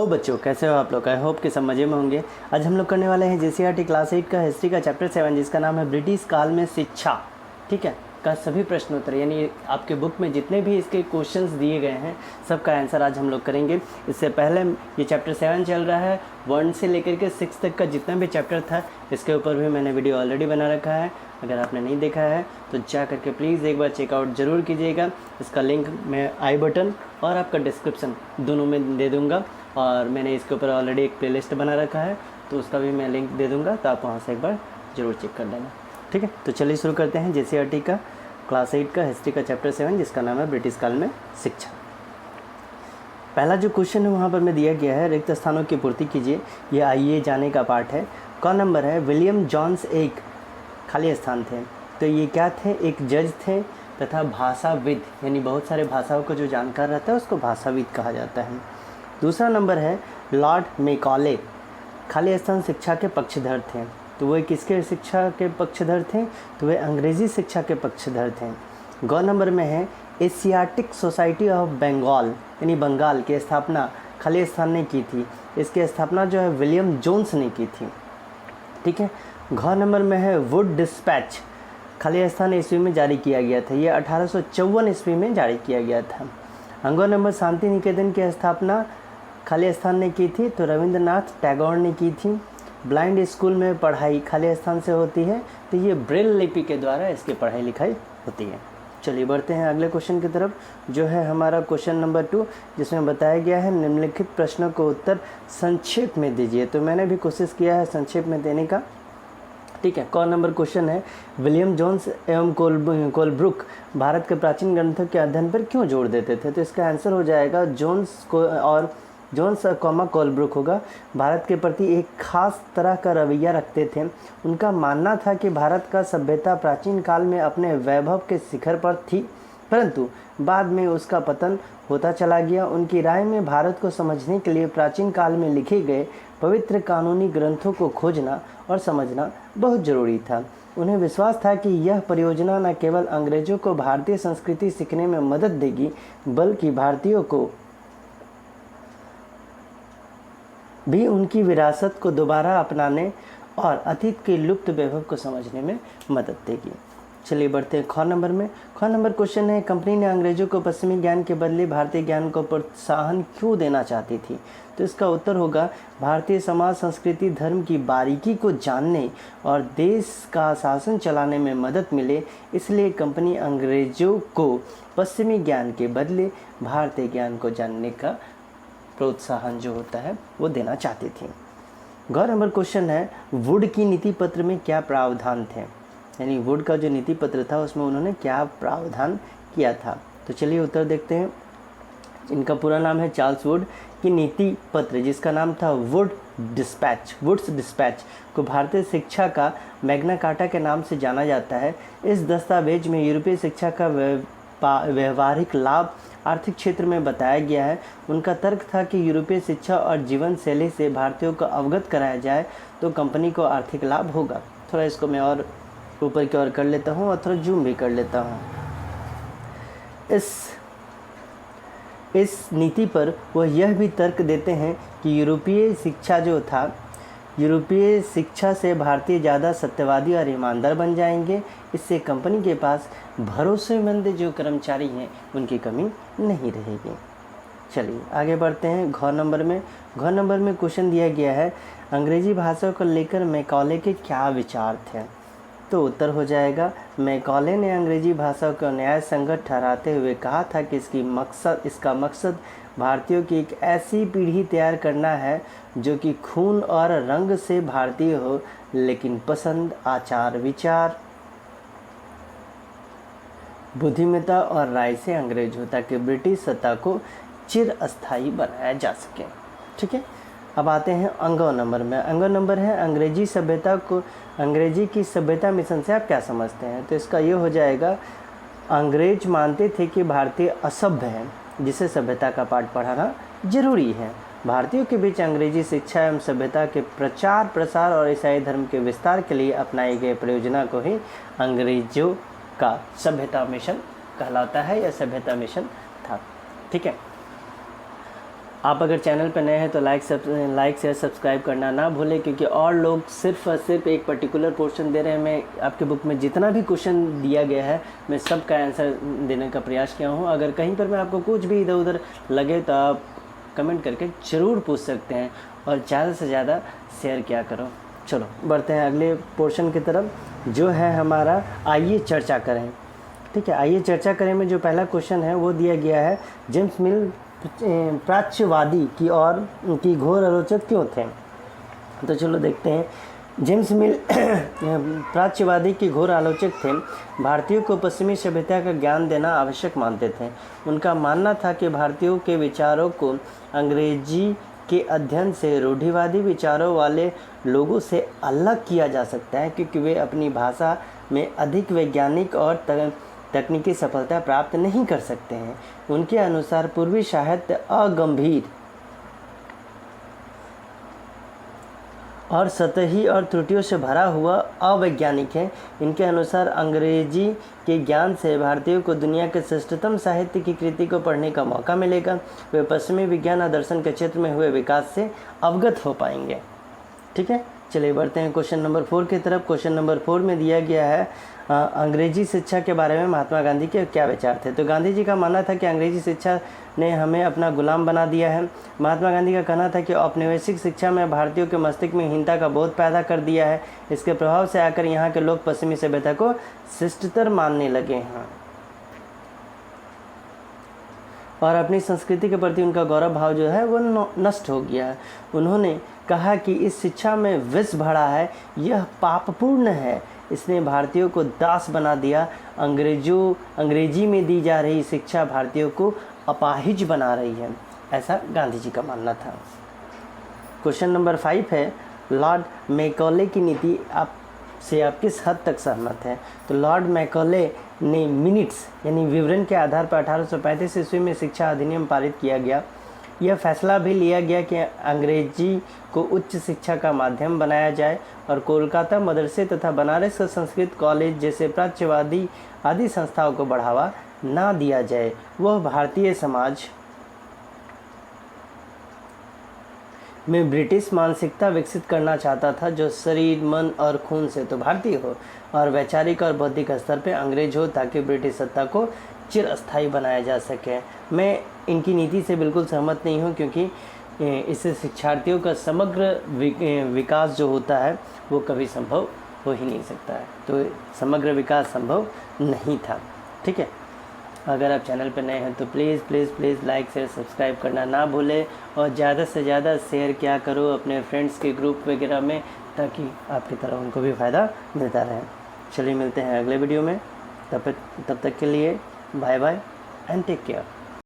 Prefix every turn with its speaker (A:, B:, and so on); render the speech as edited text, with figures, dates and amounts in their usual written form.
A: Hello बच्चों, कैसे हो आप लोग। आई होप कि सब मज़े में होंगे। आज हम लोग करने वाले हैं जेसीईआरटी क्लास 8 का हिस्ट्री का चैप्टर 7 जिसका नाम है ब्रिटिश काल में शिक्षा। ठीक है, का सभी प्रश्न उत्तर यानी आपके बुक में जितने भी इसके क्वेश्चंस दिए गए हैं सबका आंसर आज हम लोग करेंगे। इससे पहले ये चैप्टर 7 चल रहा है, 1 से लेकर के 6 तक का जितना भी चैप्टर था इसके ऊपर भी मैंने वीडियो ऑलरेडी बना रखा है। अगर आपने नहीं देखा है तो जा करके प्लीज़ एक बार चेकआउट ज़रूर कीजिएगा। इसका लिंक मैं आई बटन और आपका डिस्क्रिप्शन दोनों में दे दूँगा, और मैंने इसके ऊपर ऑलरेडी एक प्लेलिस्ट बना रखा है तो उसका भी मैं लिंक दे दूँगा, तो आप वहाँ से एक बार ज़रूर चेक कर लेना। ठीक है, तो चलिए शुरू करते हैं जेसीईआरटी का क्लास 8 का हिस्ट्री का चैप्टर 7 जिसका नाम है ब्रिटिश काल में शिक्षा। पहला जो क्वेश्चन है वहाँ पर मैं दिया गया है, रिक्त स्थानों की पूर्ति कीजिए। ये आइए जाने का पार्ट है। कौन नंबर है? विलियम जॉन्स एक खाली स्थान थे। तो ये क्या थे? एक जज थे तथा भाषाविद, यानी बहुत सारे भाषाओं को जो जानकार रहता है उसको भाषाविद कहा जाता है। दूसरा नंबर है लॉर्ड मैकॉले, खाली स्थान शिक्षा के पक्षधर थे। तो वे किसके शिक्षा के पक्षधर थे? तो वे अंग्रेज़ी शिक्षा के पक्षधर थे। गौ नंबर में है एशियाटिक सोसाइटी ऑफ बंगाल, यानी बंगाल की स्थापना खाली स्थान ने की थी। इसकी स्थापना जो है विलियम जोन्स ने की थी। ठीक है। घ नंबर में है वुड डिस्पैच, खाली स्थान ईस्वी में जारी किया गया था। ये 1854 ईस्वी में जारी किया गया था। अंगो नंबर शांति निकेतन की स्थापना खाली स्थान ने की थी, तो रविंद्रनाथ टैगोर ने की थी। ब्लाइंड स्कूल में पढ़ाई खाली स्थान से होती है, तो ये ब्रेल लिपि के द्वारा इसकी पढ़ाई लिखाई होती है। चलिए बढ़ते हैं अगले क्वेश्चन की तरफ, जो है हमारा क्वेश्चन नंबर 2, जिसमें बताया गया है निम्नलिखित प्रश्नों को उत्तर संक्षेप में दीजिए। तो मैंने भी कोशिश किया है संक्षेप में देने का। ठीक है, कौन नंबर क्वेश्चन है? विलियम जोन्स एवं कोलब्रुक भारत के प्राचीन ग्रंथों के अध्ययन पर क्यों जोर देते थे? तो इसका आंसर हो जाएगा जोन्स कोलब्रुक होगा। भारत के प्रति एक खास तरह का रवैया रखते थे। उनका मानना था कि भारत का सभ्यता प्राचीन काल में अपने वैभव के शिखर पर थी, परंतु बाद में उसका पतन होता चला गया। उनकी राय में भारत को समझने के लिए प्राचीन काल में लिखे गए पवित्र कानूनी ग्रंथों को खोजना और समझना बहुत ज़रूरी था। उन्हें विश्वास था कि यह परियोजना न केवल अंग्रेज़ों को भारतीय संस्कृति सीखने में मदद देगी, बल्कि भारतीयों को भी उनकी विरासत को दोबारा अपनाने और अतीत के लुप्त वैभव को समझने में मदद देगी। चलिए बढ़ते हैं ख नंबर में। ख नंबर क्वेश्चन है, कंपनी ने अंग्रेजों को पश्चिमी ज्ञान के बदले भारतीय ज्ञान को प्रोत्साहन क्यों देना चाहती थी? तो इसका उत्तर होगा भारतीय समाज, संस्कृति, धर्म की बारीकी को जानने और देश का शासन चलाने में मदद मिले, इसलिए कंपनी अंग्रेजों को पश्चिमी ज्ञान के बदले भारतीय ज्ञान को जानने का प्रोत्साहन जो होता है वो देना चाहती थी। ग नंबर क्वेश्चन है, वुड की नीति पत्र में क्या प्रावधान थे? यानी वुड का जो नीति पत्र था उसमें उन्होंने क्या प्रावधान किया था? तो चलिए उत्तर देखते हैं। इनका पूरा नाम है चार्ल्स वुड की नीति पत्र, जिसका नाम था वुड्स डिस्पैच को भारतीय शिक्षा का मैग्ना कार्टा के नाम से जाना जाता है। इस दस्तावेज में यूरोपीय शिक्षा का व्यवहारिक लाभ आर्थिक क्षेत्र में बताया गया है। उनका तर्क था कि यूरोपीय शिक्षा और जीवन शैली से भारतीयों को अवगत कराया जाए तो कंपनी को आर्थिक लाभ होगा। थोड़ा इसको मैं और ऊपर की ओर कर लेता हूँ और थोड़ा जूम भी कर लेता हूँ। इस नीति पर वह यह भी तर्क देते हैं कि यूरोपीय शिक्षा से भारतीय ज़्यादा सत्यवादी और ईमानदार बन जाएंगे। इससे कंपनी के पास भरोसेमंद जो कर्मचारी हैं उनकी कमी नहीं रहेगी। चलिए आगे बढ़ते हैं घ नंबर में। घ नंबर में क्वेश्चन दिया गया है, अंग्रेजी भाषा को लेकर मैकॉले के क्या विचार थे? तो उत्तर हो जाएगा, मैकॉले ने अंग्रेजी भाषा को न्याय संगत ठहराते हुए कहा था कि इसका मकसद भारतीयों की एक ऐसी पीढ़ी तैयार करना है जो कि खून और रंग से भारतीय हो, लेकिन पसंद, आचार विचार, बुद्धिमत्ता और राय से अंग्रेज हो, ताकि ब्रिटिश सत्ता को चिरस्थायी बनाया जा सके। ठीक है, अब आते हैं अंगो नंबर में। अंगो नंबर है, अंग्रेजी की सभ्यता मिशन से आप क्या समझते हैं? तो इसका ये हो जाएगा, अंग्रेज मानते थे कि भारतीय असभ्य हैं, जिसे सभ्यता का पाठ पढ़ाना जरूरी है। भारतीयों के बीच अंग्रेजी शिक्षा एवं सभ्यता के प्रचार प्रसार और ईसाई धर्म के विस्तार के लिए अपनाई गई परियोजना को ही अंग्रेजों का सभ्यता मिशन कहलाता है या सभ्यता मिशन था। ठीक है, आप अगर चैनल पर नए हैं तो लाइक शेयर सब्सक्राइब करना ना भूलें, क्योंकि और लोग सिर्फ और सिर्फ एक पर्टिकुलर पोर्शन दे रहे हैं। मैं आपके बुक में जितना भी क्वेश्चन दिया गया है मैं सबका आंसर देने का प्रयास किया हूँ। अगर कहीं पर मैं आपको कुछ भी इधर उधर लगे तो आप कमेंट करके ज़रूर पूछ सकते हैं और ज़्यादा से ज़्यादा शेयर किया करो। चलो बढ़ते हैं अगले पोर्शन की तरफ, जो है हमारा आइए चर्चा करें। ठीक है, आइए चर्चा करें में जो पहला क्वेश्चन है वो दिया गया है, जेम्स मिल प्राच्यवादी की और की घोर आलोचक क्यों थे। तो चलो देखते हैं। जेम्स मिल प्राच्यवादी की घोर आलोचक थे। भारतीयों को पश्चिमी सभ्यता का ज्ञान देना आवश्यक मानते थे। उनका मानना था कि भारतीयों के विचारों को अंग्रेजी के अध्ययन से रूढ़िवादी विचारों वाले लोगों से अलग किया जा सकता है, क्योंकि वे अपनी भाषा में अधिक वैज्ञानिक और तकनीकी सफलता प्राप्त नहीं कर सकते हैं। उनके अनुसार पूर्वी साहित्य अगंभीर और सतही और त्रुटियों से भरा हुआ अवैज्ञानिक है। इनके अनुसार अंग्रेजी के ज्ञान से भारतीयों को दुनिया के श्रेष्ठतम साहित्य की कृति को पढ़ने का मौका मिलेगा। वे पश्चिमी विज्ञान और दर्शन के क्षेत्र में हुए विकास से अवगत हो पाएंगे। ठीक है, चलिए बढ़ते हैं क्वेश्चन नंबर 4 की तरफ। क्वेश्चन नंबर 4 में दिया गया है अंग्रेजी शिक्षा के बारे में महात्मा गांधी के क्या विचार थे। तो गांधी जी का मानना था कि अंग्रेजी शिक्षा ने हमें अपना गुलाम बना दिया है। महात्मा गांधी का कहना था कि औपनिवेशिक शिक्षा में भारतीयों के मस्तिष्क में हीनता का बोध पैदा कर दिया है। इसके प्रभाव से आकर यहाँ के लोग पश्चिमी सभ्यता को श्रेष्ठतर मानने लगे हैं और अपनी संस्कृति के प्रति उनका गौरव भाव जो है वो नष्ट हो गया है। उन्होंने कहा कि इस शिक्षा में विष भरा है, यह पापपूर्ण है, इसने भारतीयों को दास बना दिया। अंग्रेजी में दी जा रही शिक्षा भारतीयों को अपाहिज बना रही है, ऐसा गांधी जी का मानना था। क्वेश्चन नंबर 5 है, लॉर्ड मैकॉले की नीति से आप किस हद तक सहमत हैं। तो लॉर्ड मैकॉले ने मिनट्स यानी विवरण के आधार पर 1835 ईस्वी में शिक्षा अधिनियम पारित किया गया। यह फैसला भी लिया गया कि अंग्रेजी को उच्च शिक्षा का माध्यम बनाया जाए और कोलकाता मदरसे तथा बनारस का संस्कृत कॉलेज जैसे प्राच्यवादी आदि संस्थाओं को बढ़ावा ना दिया जाए। वह भारतीय समाज में ब्रिटिश मानसिकता विकसित करना चाहता था, जो शरीर, मन और खून से तो भारतीय हो और वैचारिक और बौद्धिक स्तर पर अंग्रेज हो, ताकि ब्रिटिश सत्ता को चिरस्थायी बनाया जा सके। मैं इनकी नीति से बिल्कुल सहमत नहीं हूँ, क्योंकि इससे शिक्षार्थियों का समग्र विकास जो होता है वो कभी संभव हो ही नहीं सकता है। तो समग्र विकास संभव नहीं था। ठीक है, अगर आप चैनल पर नए हैं तो प्लीज़ लाइक शेयर सब्सक्राइब करना ना भूलें और ज़्यादा से ज़्यादा शेयर किया करो अपने फ्रेंड्स के ग्रुप वगैरह में, ताकि आपकी तरह उनको भी फ़ायदा मिलता रहे। चलिए मिलते हैं अगले वीडियो में, तब तक के लिए bye bye and take care.